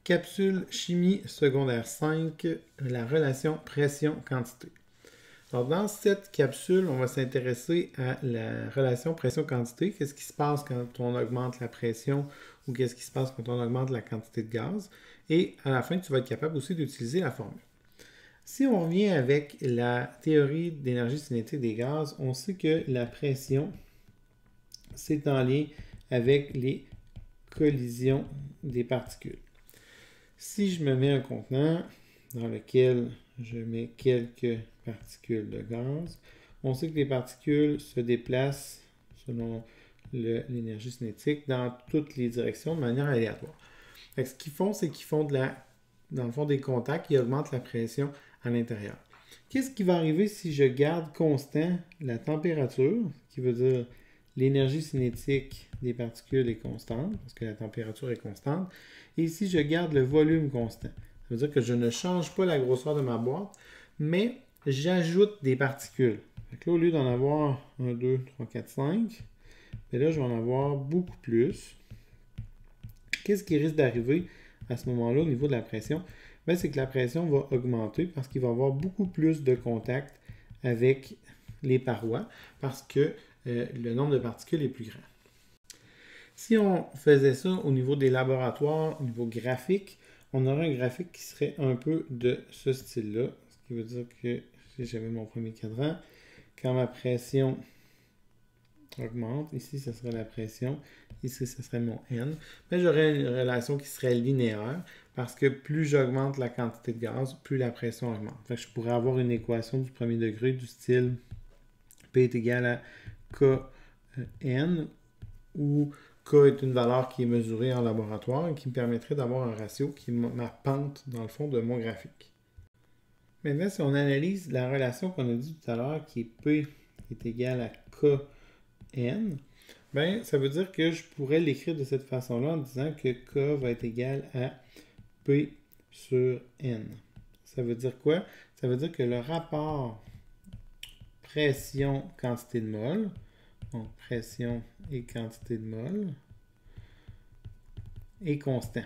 Capsule chimie secondaire 5, la relation pression-quantité. Alors, dans cette capsule, on va s'intéresser à la relation pression-quantité. Qu'est-ce qui se passe quand on augmente la pression ou qu'est-ce qui se passe quand on augmente la quantité de gaz. Et à la fin, tu vas être capable aussi d'utiliser la formule. Si on revient avec la théorie d'énergie cinétique des gaz, on sait que la pression, c'est en lien avec les collisions des particules. Si je me mets un contenant dans lequel je mets quelques particules de gaz, on sait que les particules se déplacent selon l'énergie cinétique dans toutes les directions de manière aléatoire. Ce qu'ils font, c'est qu'ils font dans le fond des contacts qui augmentent la pression à l'intérieur. Qu'est-ce qui va arriver si je garde constant la température, qui veut dire l'énergie cinétique des particules est constante, parce que la température est constante, et si je garde le volume constant, ça veut dire que je ne change pas la grosseur de ma boîte, mais j'ajoute des particules. Donc là, au lieu d'en avoir 1, 2, 3, 4, 5, bien là, je vais en avoir beaucoup plus. Qu'est-ce qui risque d'arriver à ce moment-là au niveau de la pression? Bien, c'est que la pression va augmenter parce qu'il va y avoir beaucoup plus de contact avec les parois parce que le nombre de particules est plus grand. Si on faisait ça au niveau des laboratoires, au niveau graphique, on aurait un graphique qui serait un peu de ce style-là. Ce qui veut dire que si j'avais mon premier cadran, quand ma pression augmente, ici ce serait la pression, ici ce serait mon N, mais j'aurais une relation qui serait linéaire parce que plus j'augmente la quantité de gaz, plus la pression augmente. Fait que je pourrais avoir une équation du premier degré du style P est égal à Kn où K est une valeur qui est mesurée en laboratoire et qui me permettrait d'avoir un ratio qui est ma pente dans le fond de mon graphique. Maintenant, si on analyse la relation qu'on a dit tout à l'heure qui est P est égal à Kn, bien, ça veut dire que je pourrais l'écrire de cette façon-là en disant que K va être égal à P sur N. Ça veut dire quoi? Ça veut dire que le rapport pression-quantité de mol, donc pression et quantité de mol, est constant.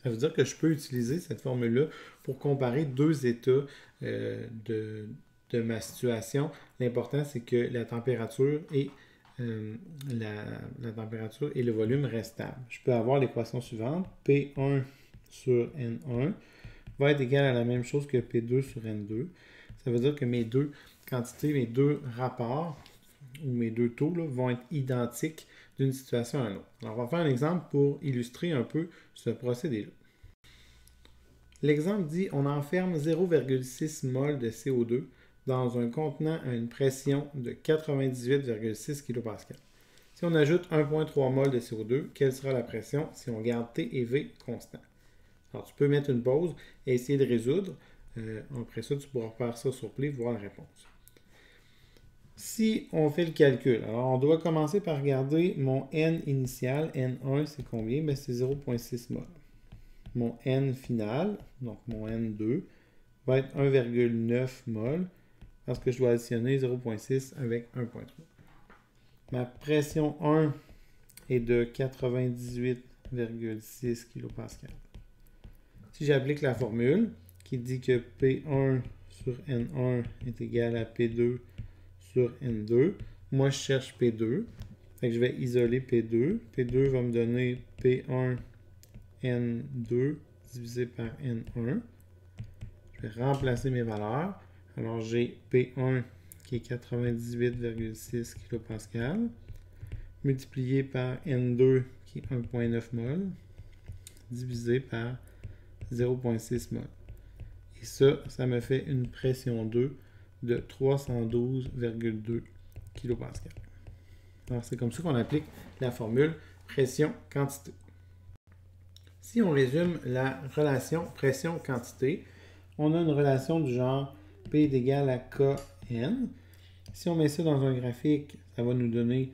Ça veut dire que je peux utiliser cette formule-là pour comparer deux états de ma situation. L'important, c'est que la température et la température et le volume restent stables. Je peux avoir l'équation suivante, P1 sur N1 va être égal à la même chose que P2 sur N2. Ça veut dire que mes deux quantités, mes deux rapports ou mes deux taux là, vont être identiques d'une situation à l'autre. Alors, on va faire un exemple pour illustrer un peu ce procédé-là. L'exemple dit on enferme 0,6 mol de CO2 dans un contenant à une pression de 98,6 kPa. Si on ajoute 1,3 mol de CO2, quelle sera la pression si on garde T et V constants? Alors, tu peux mettre une pause et essayer de résoudre. Après ça, tu pourras faire ça sur Play, voir la réponse. Si on fait le calcul, alors on doit commencer par regarder mon N initial. N1, c'est combien? Bien, c'est 0,6 mol. Mon N final, donc mon N2, va être 1,9 mol parce que je dois additionner 0,6 avec 1,3. Ma pression 1 est de 98,6 kPa. Si j'applique la formule qui dit que P1 sur N1 est égal à P2 sur N2, moi je cherche P2, fait que je vais isoler P2. P2 va me donner P1 N2 divisé par N1. Je vais remplacer mes valeurs. Alors j'ai P1 qui est 98,6 kPa multiplié par N2 qui est 1,9 mol divisé par 0,6 mol. Et ça me fait une pression 2 de 312,2 kPa. Alors c'est comme ça qu'on applique la formule pression-quantité. Si on résume la relation pression-quantité, on a une relation du genre P est égal à Kn. Si on met ça dans un graphique, ça va nous donner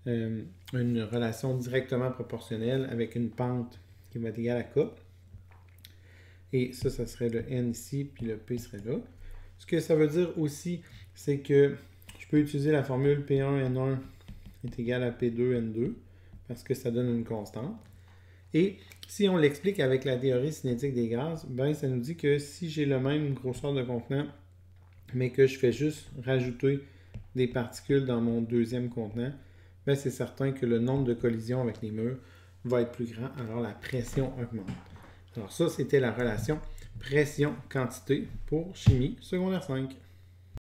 une relation directement proportionnelle avec une pente qui va être égale à K. Et ça serait le N ici, puis le P serait là. Ce que ça veut dire aussi, c'est que je peux utiliser la formule P1N1 est égal à P2N2 parce que ça donne une constante. Et si on l'explique avec la théorie cinétique des gaz, ben ça nous dit que si j'ai le même grosseur de contenant, mais que je fais juste rajouter des particules dans mon deuxième contenant, ben c'est certain que le nombre de collisions avec les murs va être plus grand, alors la pression augmente. Alors ça, c'était la relation pression-quantité pour chimie secondaire 5.